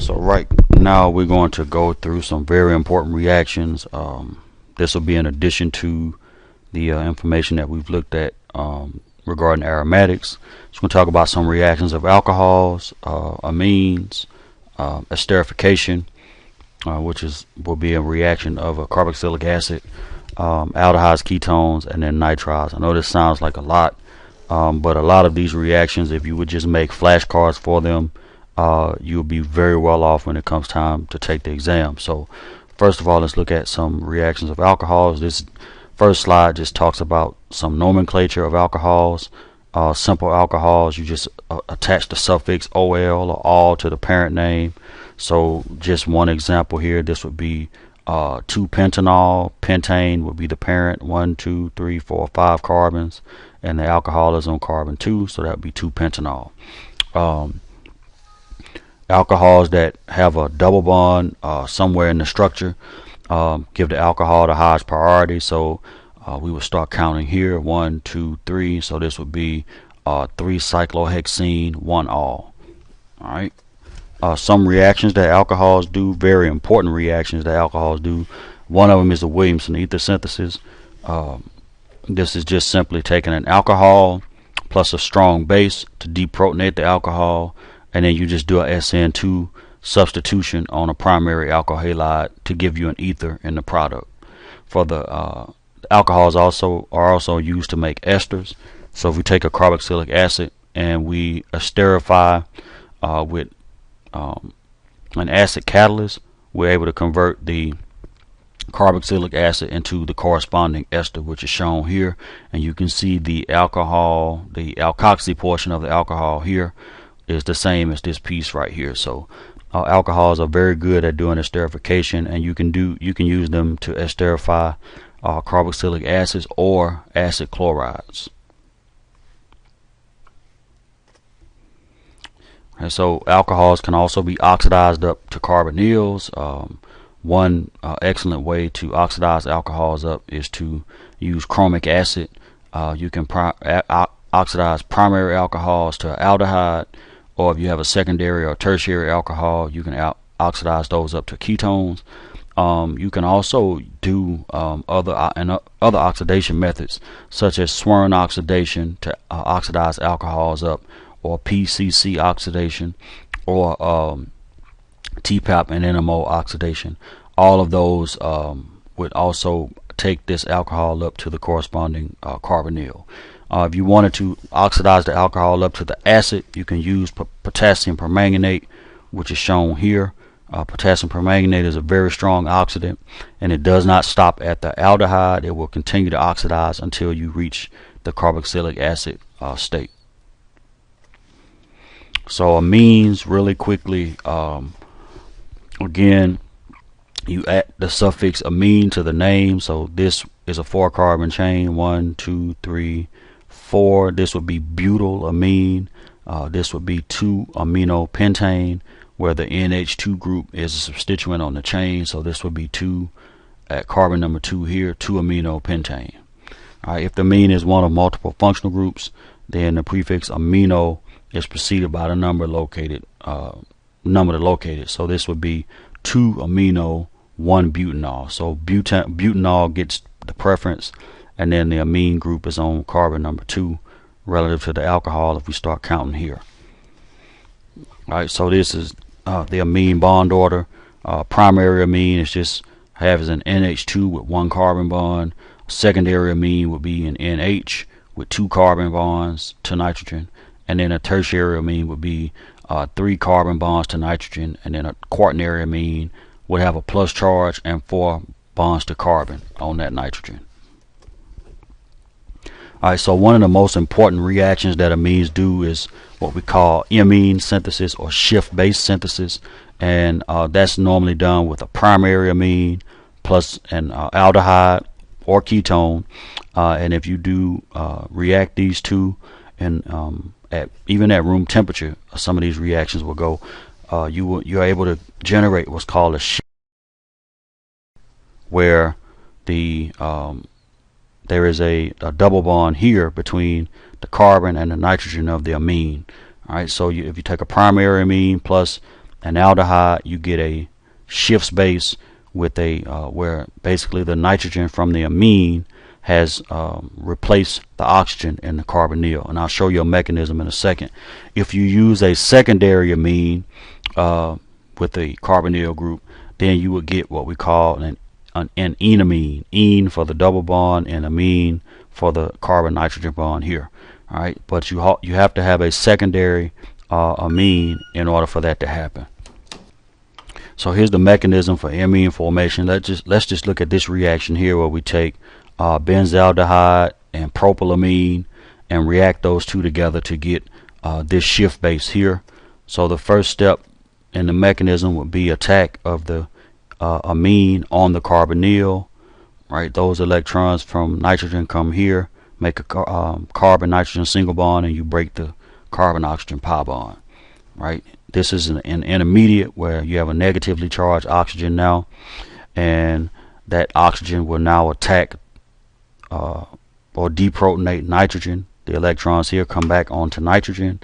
So right now we're going to go through some very important reactions. This will be in addition to the information that we've looked at regarding aromatics. So we're going to talk about some reactions of alcohols, amines, esterification, which will be a reaction of a carboxylic acid, aldehydes, ketones, and then nitrides. I know this sounds like a lot, but a lot of these reactions, if you would just make flashcards for them, you'll be very well off when it comes time to take the exam. So first of all, let's look at some reactions of alcohols. This first slide just talks about some nomenclature of alcohols. Simple alcohols, you just attach the suffix OL or all to the parent name. So just one example here, this would be 2-pentanol. Pentane would be the parent, 1, 2, 3, 4, 5 carbons, and the alcohol is on carbon 2, so that would be 2-pentanol. Alcohols that have a double bond somewhere in the structure give the alcohol the highest priority. So we would start counting here, 1, 2, 3. So this would be 3-cyclohexene, 1-all. All right. Some reactions that alcohols do, very important reactions that alcohols do. One of them is the Williamson ether synthesis. This is just simply taking an alcohol plus a strong base to deprotonate the alcohol, and then you just do a SN2 substitution on a primary alkyl halide to give you an ether in the product. For the alcohols are also used to make esters. So if we take a carboxylic acid and we esterify with an acid catalyst, we're able to convert the carboxylic acid into the corresponding ester, which is shown here, and you can see the alcohol, the alkoxy portion of the alcohol here is the same as this piece right here. So alcohols are very good at doing esterification, and you can use them to esterify carboxylic acids or acid chlorides. And so alcohols can also be oxidized up to carbonyls. One excellent way to oxidize alcohols up is to use chromic acid. You can oxidize primary alcohols to aldehyde, or if you have a secondary or tertiary alcohol, you can oxidize those up to ketones. You can also do other oxidation methods, such as Swern oxidation to oxidize alcohols up, or PCC oxidation, or TPAP and NMO oxidation. All of those would also take this alcohol up to the corresponding carbonyl. If you wanted to oxidize the alcohol up to the acid, you can use potassium permanganate, which is shown here. Potassium permanganate is a very strong oxidant, and it does not stop at the aldehyde. It will continue to oxidize until you reach the carboxylic acid state. So amines, really quickly, again, you add the suffix amine to the name. So this is a 4-carbon chain, 1, 2, 3, 4. This would be butyl amine. This would be 2-aminopentane, where the NH2 group is a substituent on the chain. So this would be 2 at carbon number 2 here, 2-aminopentane. All right, if the amine is one of multiple functional groups, then the prefix amino is preceded by the number located. So this would be 2-amino, 1-butanol. So butanol gets the preference, and then the amine group is on carbon number 2 relative to the alcohol if we start counting here. Alright, so this is the amine bond order. Primary amine is just has an NH2 with 1 carbon bond. Secondary amine would be an NH with 2 carbon bonds to nitrogen, and then a tertiary amine would be 3 carbon bonds to nitrogen, and then a quaternary amine would have a plus charge and 4 bonds to carbon on that nitrogen. Alright, so one of the most important reactions that amines do is what we call amine synthesis or shift-based synthesis, and that's normally done with a primary amine plus an aldehyde or ketone, and if you do react these two, and even at room temperature, some of these reactions will go. You're able to generate what's called a shift, where the there is a double bond here between the carbon and the nitrogen of the amine. All right, so if you take a primary amine plus an aldehyde, you get a Schiff's base with a where basically the nitrogen from the amine has replaced the oxygen in the carbonyl, and I'll show you a mechanism in a second. If you use a secondary amine with the carbonyl group, then you would get what we call an enamine, ene for the double bond and amine for the carbon nitrogen bond here. All right, but you have to have a secondary amine in order for that to happen. So here's the mechanism for amine formation. Let's just look at this reaction here, where we take benzaldehyde and propylamine and react those two together to get this Schiff base here. So the first step in the mechanism would be attack of the amine on the carbonyl. Right, those electrons from nitrogen come here, make a carbon nitrogen single bond, and you break the carbon oxygen pi bond. Right, this is an intermediate where you have a negatively charged oxygen now, and that oxygen will now attack or deprotonate nitrogen. The electrons here come back onto nitrogen,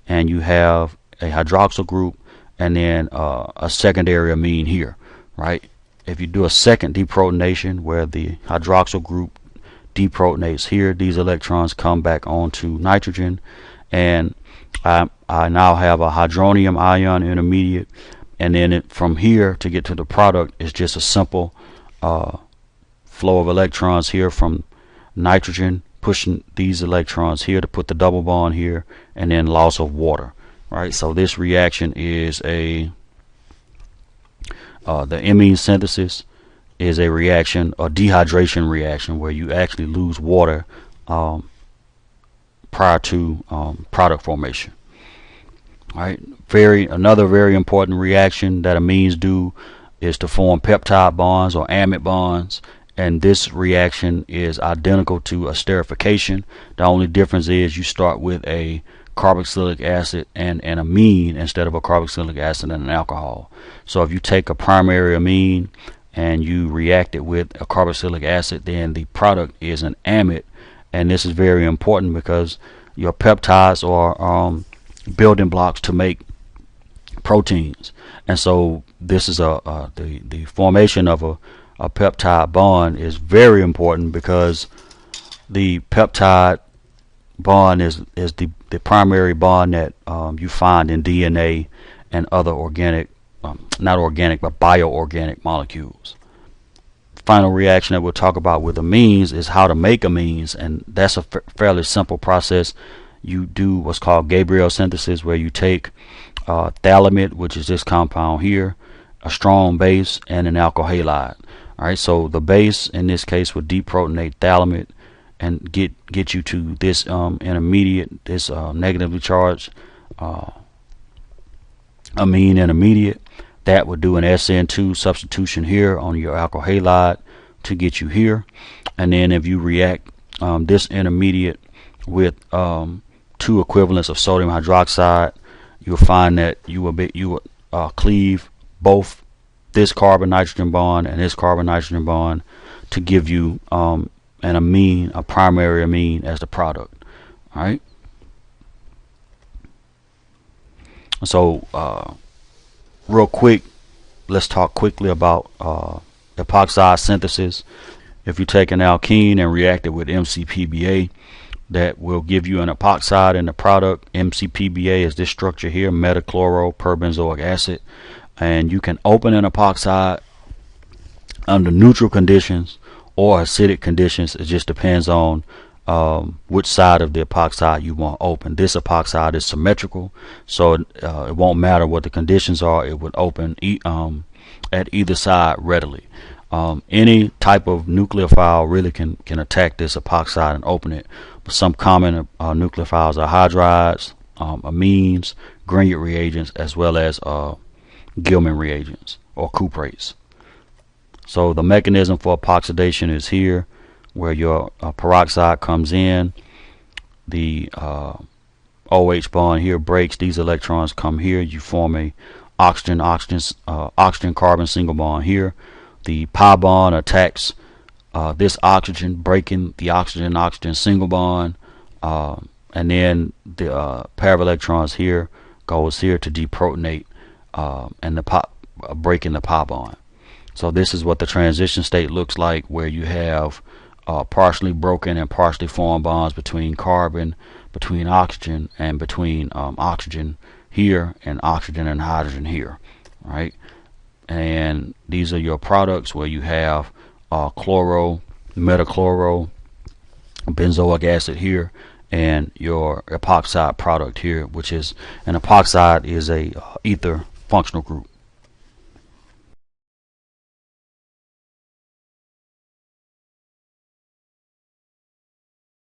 and you have a hydroxyl group and then a secondary amine here. Right, if you do a second deprotonation where the hydroxyl group deprotonates here, these electrons come back onto nitrogen, and I now have a hydronium ion intermediate, and then from here to get to the product is just a simple flow of electrons here from nitrogen pushing these electrons here to put the double bond here, and then loss of water. Right, so this reaction is the amine synthesis is a reaction, a dehydration reaction, where you actually lose water prior to product formation. All right, another very important reaction that amines do is to form peptide bonds or amide bonds, and this reaction is identical to esterification. The only difference is you start with a carboxylic acid and an amine instead of a carboxylic acid and an alcohol. So if you take a primary amine and you react it with a carboxylic acid, then the product is an amide, and this is very important because your peptides are building blocks to make proteins, and so this is the formation of a peptide bond is very important because the peptide bond is the primary bond that you find in DNA and other organic, not organic but bioorganic molecules. Final reaction that we'll talk about with amines is how to make amines, and that's a fairly simple process. You do what's called Gabriel synthesis, where you take phthalimate, which is this compound here, a strong base, and an alkyl halide. All right, so the base in this case would deprotonate phthalimate and get you to this intermediate, this negatively charged amine intermediate. That would do an SN2 substitution here on your alkyl halide to get you here, and then if you react this intermediate with two equivalents of sodium hydroxide, you'll find that you will cleave both this carbon nitrogen bond and this carbon nitrogen bond to give you an amine, a primary amine, as the product. All right. So real quick, let's talk quickly about epoxide synthesis. If you take an alkene and react it with MCPBA, that will give you an epoxide in the product. MCPBA is this structure here, metachloroperbenzoic acid, and you can open an epoxide under neutral conditions or acidic conditions. It just depends on which side of the epoxide you want open. This epoxide is symmetrical, so it won't matter what the conditions are, it would open at either side readily. Any type of nucleophile really can attack this epoxide and open it. But some common nucleophiles are hydrides, amines, Grignard reagents, as well as Gilman reagents or cuprates. So the mechanism for epoxidation is here, where your peroxide comes in, the OH bond here breaks, these electrons come here, you form a oxygen carbon single bond here. The pi bond attacks this oxygen, breaking the oxygen single bond, and then the pair of electrons here goes here to deprotonate and the pop breaking the pop bond. So this is what the transition state looks like, where you have partially broken and partially formed bonds between carbon, between oxygen, and between oxygen here and oxygen and hydrogen here, right? And these are your products where you have chloro, metachloro, benzoic acid here, and your epoxide product here, which is an epoxide is a ether functional group.